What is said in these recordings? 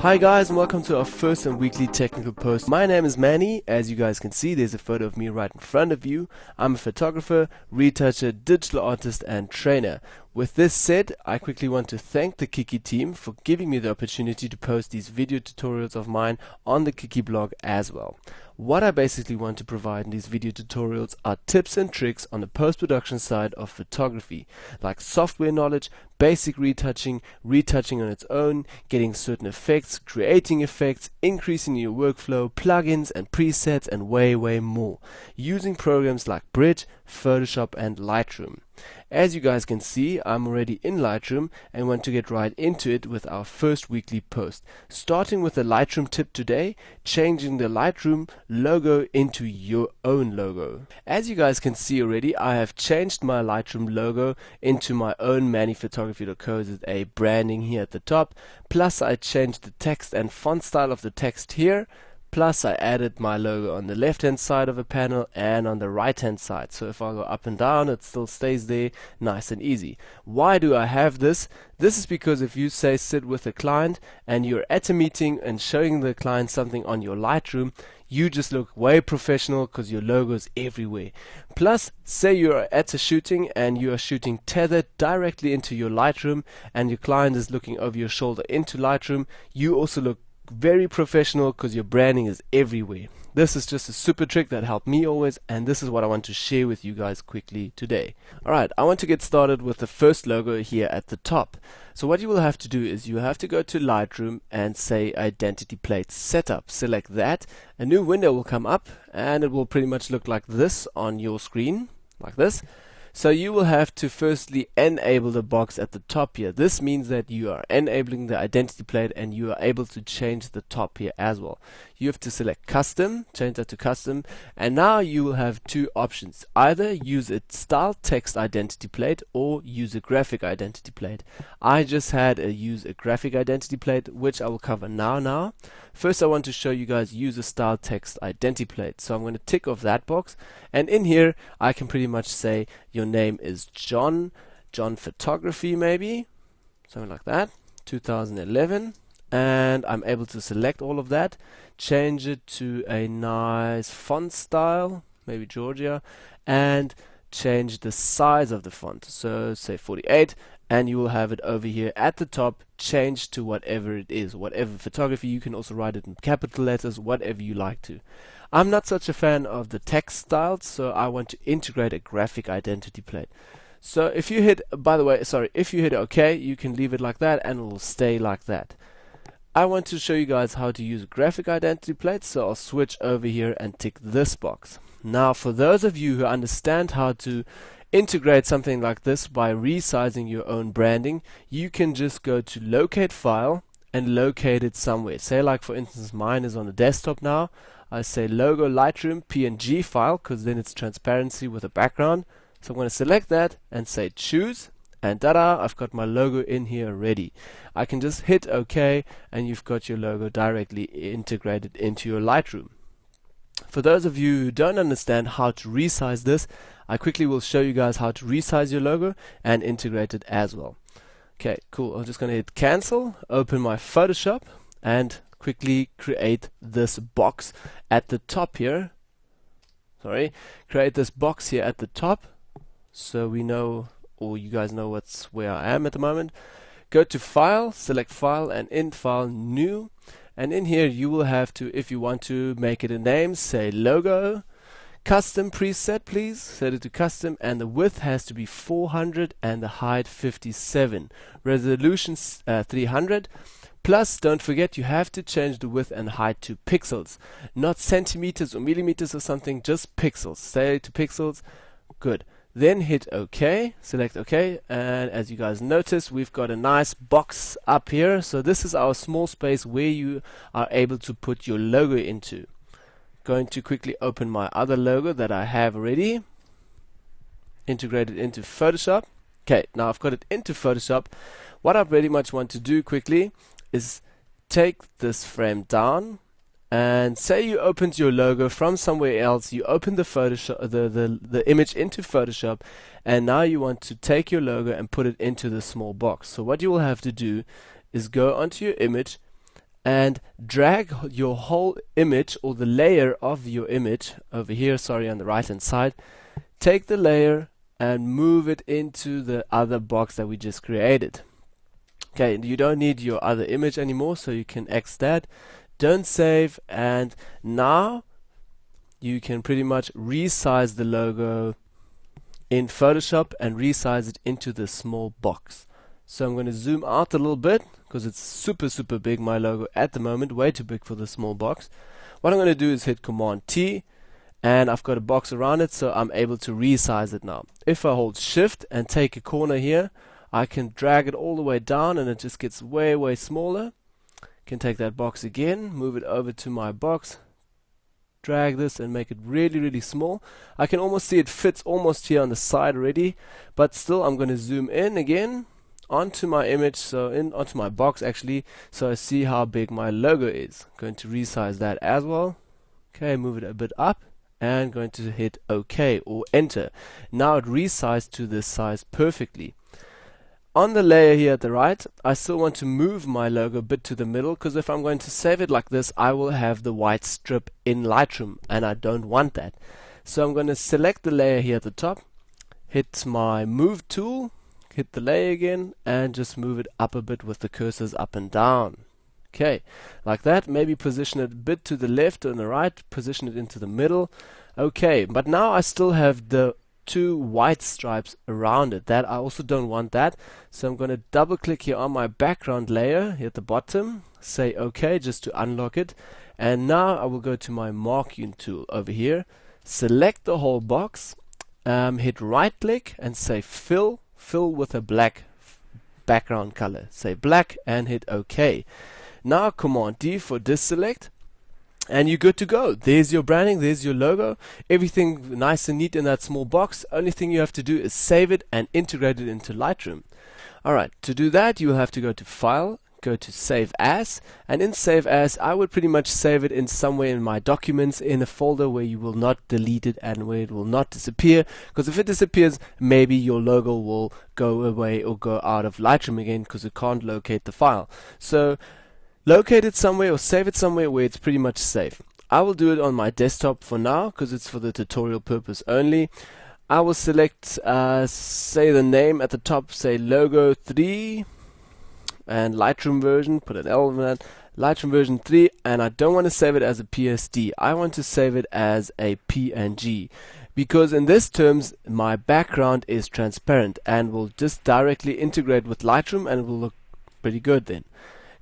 Hi guys, and welcome to our first and weekly technical post. My name is Manny. As you guys can see, there's a photo of me right in front of you. I'm a photographer, retoucher, digital artist and trainer. With this said, I quickly want to thank the Kiki team for giving me the opportunity to post these video tutorials of mine on the Kiki blog as well. What I basically want to provide in these video tutorials are tips and tricks on the post-production side of photography, like software knowledge, basic retouching, retouching on its own, getting certain effects, creating effects, increasing your workflow, plugins and presets, and way more, using programs like Bridge, Photoshop and Lightroom. As you guys can see, I'm already in Lightroom and want to get right into it with our first weekly post. Starting with the Lightroom tip today, changing the Lightroom logo into your own logo. As you guys can see already, I have changed my Lightroom logo into my own mannyphotography.co.za branding here at the top. Plus I changed the text and font style of the text here. Plus I added my logo on the left hand side of a panel and on the right hand side. So if I go up and down, it still stays there nice and easy. Why do I have this? This is because if you say sit with a client and you're at a meeting and showing the client something on your Lightroom, you just look way professional because your logo is everywhere. Plus, say you're at a shooting and you are shooting tethered directly into your Lightroom and your client is looking over your shoulder into Lightroom, you also look very professional because your branding is everywhere. This is just a super trick that helped me always, and this is what I want to share with you guys quickly today. Alright, I want to get started with the first logo here at the top. So what you will have to do is you have to go to Lightroom and say Identity Plate Setup. Select that. A new window will come up and it will pretty much look like this on your screen, like this. So you will have to firstly enable the box at the top here. This means that you are enabling the identity plate and you are able to change the top here as well. You have to select custom, change that to custom, and now you will have two options. Either use a style text identity plate or use a graphic identity plate. I just had use a graphic identity plate, which I will cover now. First I want to show you guys use a style text identity plate. So I'm going to tick off that box, and in here I can pretty much say your name is John Photography, maybe something like that, 2011, and I'm able to select all of that, change it to a nice font style, maybe Georgia, and change the size of the font, so say 48, and you will have it over here at the top changed to whatever it is, whatever photography. You can also write it in capital letters, whatever you like to. I'm not such a fan of the text styles, so I want to integrate a graphic identity plate. So if you hit, if you hit OK, you can leave it like that and it will stay like that. I want to show you guys how to use a graphic identity plate, so I'll switch over here and tick this box. Now for those of you who understand how to integrate something like this by resizing your own branding, you can just go to locate file and locate it somewhere. Say like for instance mine is on the desktop now. I say logo Lightroom PNG file because then it's transparency with a background. So I'm going to select that and say choose, and ta-da, I've got my logo in here already. I can just hit OK and you've got your logo directly integrated into your Lightroom. For those of you who don't understand how to resize this, I quickly will show you guys how to resize your logo and integrate it as well. Okay, cool. I'm just going to hit cancel, open my Photoshop and quickly create this box at the top here. Create this box here at the top so we know, or you guys know where I am at the moment. Go to file, select file, and in file new, and in here you will have to, if you want to make it a name, say logo, custom preset, please set it to custom, and the width has to be 400 and the height 57, resolution 300. Plus, don't forget you have to change the width and height to pixels, not centimeters or millimeters or something, just pixels. Say to pixels. Good. Then hit OK, select OK, and as you guys notice, we've got a nice box up here. So this is our small space where you are able to put your logo into. Going to quickly open my other logo that I have already integrated into Photoshop. Okay, now I've got it into Photoshop. What I pretty much want to do quickly is take this frame down, and say you opened your logo from somewhere else, you open the Photoshop, the image into Photoshop, and now you want to take your logo and put it into the small box. So what you will have to do is go onto your image, and drag your whole image, or the layer of your image over here, sorry, on the right hand side. Take the layer and move it into the other box that we just created. Okay, you don't need your other image anymore, so you can X that. Don't save, and now you can pretty much resize the logo in Photoshop and resize it into the small box. So I'm going to zoom out a little bit because it's super big, my logo at the moment, way too big for the small box. What I'm going to do is hit Command T, and I've got a box around it, so I'm able to resize it now. If I hold Shift and take a corner here, I can drag it all the way down and it just gets way smaller. Can take that box again, move it over to my box, drag this and make it really small. I can almost see it fits almost here on the side already, but still I'm going to zoom in again onto my image, so onto my box actually, so I see how big my logo is. Going to resize that as well. Okay, move it a bit up and going to hit OK or Enter. Now it resized to this size perfectly. On the layer here at the right, I still want to move my logo a bit to the middle, because if I'm going to save it like this, I will have the white strip in Lightroom, and I don't want that. So I'm going to select the layer here at the top, hit my Move tool, hit the layer again, and just move it up a bit with the cursors up and down. Okay, like that. Maybe position it a bit to the left or on the right, position it into the middle. Okay, but now I still have the two white stripes around it. That I also don't want that, so I'm going to double click here on my background layer here at the bottom, say OK just to unlock it, and now I will go to my marking tool over here, select the whole box, hit right click and say fill with a black background color, say black, and hit OK. Now Command D for deselect, and you're good to go. There's your branding, there's your logo, everything nice and neat in that small box. Only thing you have to do is save it and integrate it into Lightroom. Alright, to do that you will have to go to File, go to Save As, and in Save As I would pretty much save it in somewhere in my documents, in a folder where you will not delete it and where it will not disappear, because if it disappears, maybe your logo will go away or go out of Lightroom again because it can't locate the file. So locate it somewhere or save it somewhere where it's pretty much safe. I will do it on my desktop for now because it's for the tutorial purpose only. I will select, say the name at the top, say logo 3, and Lightroom version, put an L on that, Lightroom version 3, and I don't want to save it as a PSD. I want to save it as a PNG, because in this terms my background is transparent and will just directly integrate with Lightroom and it will look pretty good then.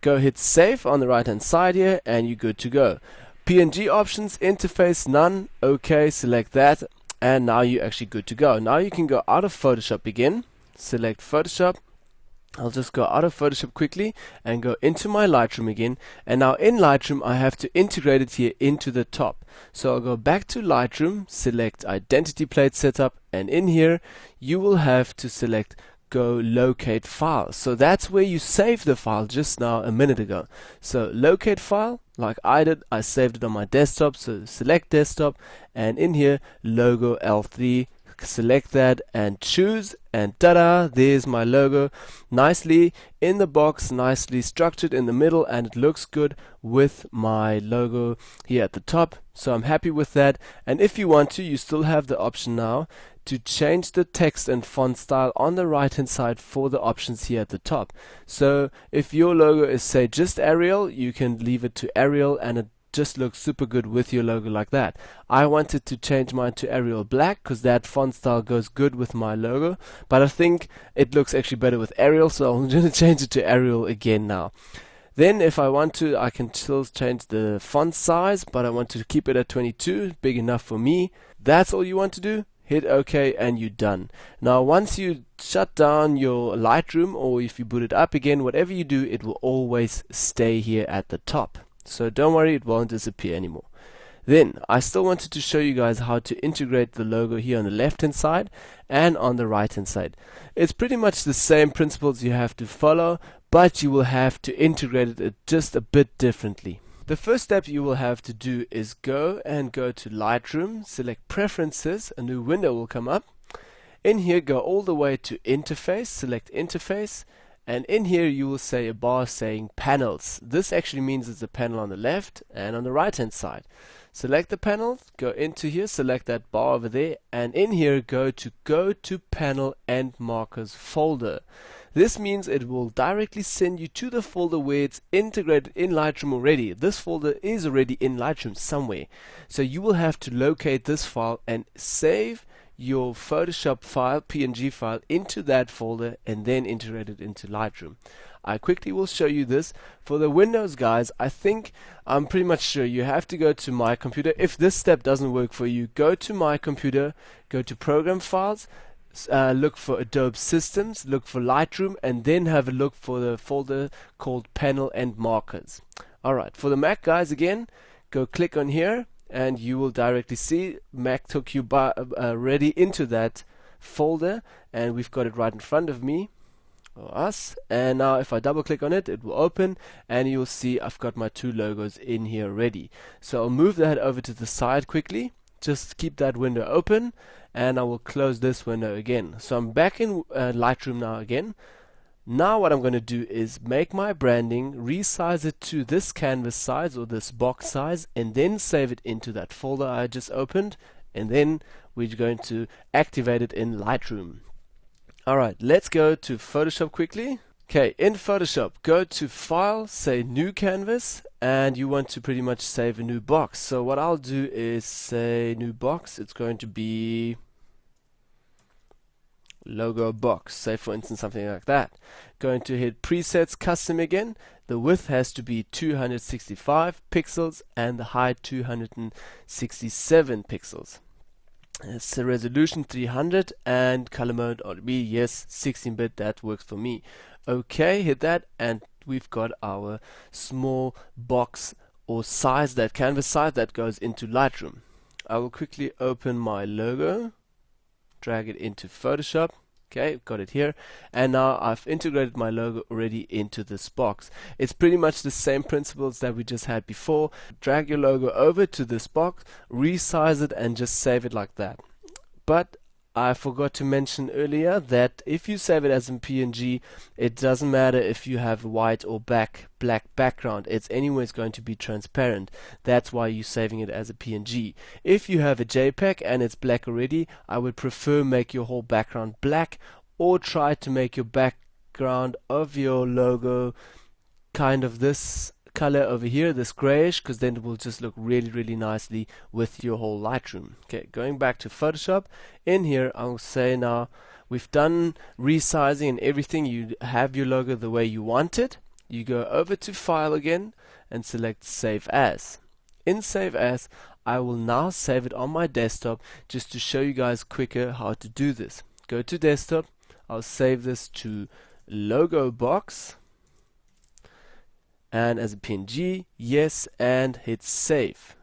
Go hit save on the right hand side here and you're good to go. PNG options, interface none, OK, select that, and now you're actually good to go. Now you can go out of Photoshop again, select Photoshop. I'll just go out of Photoshop quickly and go into my Lightroom again, and now in Lightroom I have to integrate it here into the top. So I'll go back to Lightroom, select Identity Plate Setup, and in here you will have to select go locate file. So that's where you saved the file just now a minute ago. So locate file, like I did, I saved it on my desktop, so select desktop, and in here logo L3, select that and choose, and ta-da, there's my logo, nicely in the box, nicely structured in the middle, and it looks good with my logo here at the top. So I'm happy with that. And if you want to, you still have the option now to change the text and font style on the right hand side for the options here at the top. So if your logo is, say, just Arial, you can leave it to Arial and it just looks super good with your logo like that. I wanted to change mine to Arial Black because that font style goes good with my logo, but I think it looks actually better with Arial, so I'm going to change it to Arial again now. Then if I want to, I can still change the font size, but I want to keep it at 22, big enough for me. That's all you want to do. Hit OK and you're done. Now once you shut down your Lightroom, or if you boot it up again, whatever you do, it will always stay here at the top. So don't worry, it won't disappear anymore. Then I still wanted to show you guys how to integrate the logo here on the left hand side and on the right hand side. It's pretty much the same principles you have to follow, but you will have to integrate it just a bit differently. The first step you will have to do is go to Lightroom, select Preferences, a new window will come up. In here, go all the way to Interface, select Interface, and in here you will see a bar saying panels. This actually means it's a panel on the left and on the right hand side. Select the panel, go into here, select that bar over there, and in here go to panel and markers folder. This means it will directly send you to the folder where it's integrated in Lightroom already. This folder is already in Lightroom somewhere. So you will have to locate this file and save your Photoshop file, PNG file, into that folder and then integrate it into Lightroom. I quickly will show you this. For the Windows guys, I'm pretty much sure you have to go to My Computer. If this step doesn't work for you, go to My Computer, go to Program Files, look for Adobe Systems, look for Lightroom, and then have a look for the folder called Panel and Markers. Alright, for the Mac guys, again, go click on here and you will directly see Mac took you already into that folder, and we've got it right in front of me, or us. And now if I double click on it, it will open and you'll see I've got my two logos in here already. So I'll move that over to the side quickly, just keep that window open, and I will close this window again. So I'm back in Lightroom now again. Now what I'm going to do is make my branding, resize it to this canvas size or this box size, and then save it into that folder I just opened, and then we're going to activate it in Lightroom. Alright, let's go to Photoshop quickly. Okay, in Photoshop, go to File, say New Canvas, and you want to pretty much save a new box. So what I'll do is say New Box. It's going to be Logo Box, say for instance something like that. Going to hit Presets, Custom again. The width has to be 265 pixels and the height 267 pixels. It's a resolution 300 and color mode RGB, yes, 16-bit, that works for me. Okay, hit that and we've got our small box or size, that canvas size that goes into Lightroom. I will quickly open my logo, drag it into Photoshop. Okay, got it here, and now I've integrated my logo already into this box. It's pretty much the same principles that we just had before. Drag your logo over to this box, resize it, and just save it like that. But I forgot to mention earlier that if you save it as a PNG, it doesn't matter if you have a white or black background, it's anyways going to be transparent. That's why you're saving it as a PNG. If you have a JPEG and it's black already, I would prefer make your whole background black, or try to make your background of your logo kind of this color over here, this grayish, because then it will just look really nicely with your whole Lightroom. Okay, going back to Photoshop, in here I'll say now we've done resizing and everything. You have your logo the way you want it. You go over to File again and select Save As. In Save As, I will now save it on my desktop just to show you guys quicker how to do this. Go to Desktop, I'll save this to Logo Box, and as a PNG, yes, and hit Save.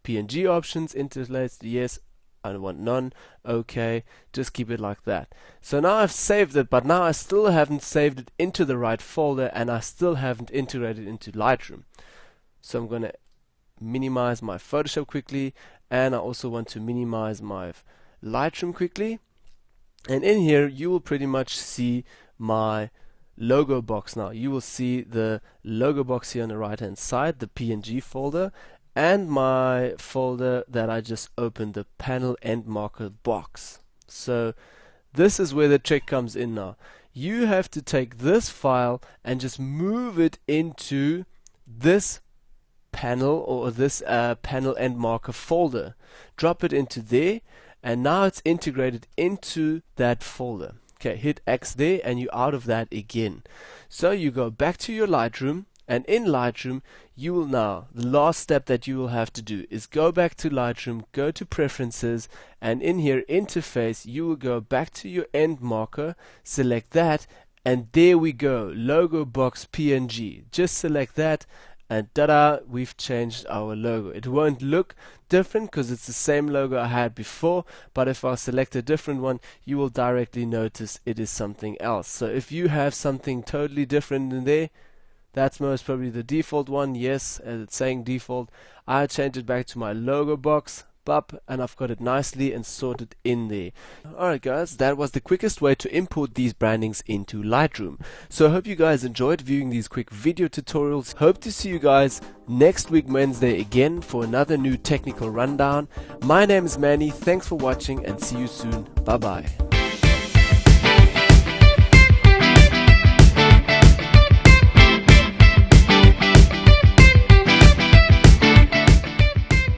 PNG options, interlace, yes, I want none, okay, just keep it like that. So now I've saved it, but now I still haven't saved it into the right folder, and I still haven't integrated into Lightroom. So I'm going to minimize my Photoshop quickly, and I also want to minimize my Lightroom quickly. And in here, you will pretty much see my logo box now. You will see the logo box here on the right hand side, the PNG folder, and my folder that I just opened, the panel and marker box. So this is where the trick comes in now. You have to take this file and just move it into this panel, or this panel and marker folder. Drop it into there, and now it's integrated into that folder. Okay, hit X there and you're out of that again. So you go back to your Lightroom, and in Lightroom you will now, the last step that you will have to do is go back to Lightroom, go to Preferences, and in here Interface you will go back to your end marker, select that, and there we go, Logo Box PNG. Just select that and ta-da, we've changed our logo. It won't look different because it's the same logo I had before, but if I select a different one, you will directly notice it is something else. So if you have something totally different in there, that's most probably the default one. Yes, as it's saying default, I change it back to my logo box up and I've got it nicely and sorted in there. Alright guys, that was the quickest way to import these brandings into Lightroom. So I hope you guys enjoyed viewing these quick video tutorials. Hope to see you guys next week Wednesday again for another new technical rundown. My name is Manny, thanks for watching and see you soon. Bye bye.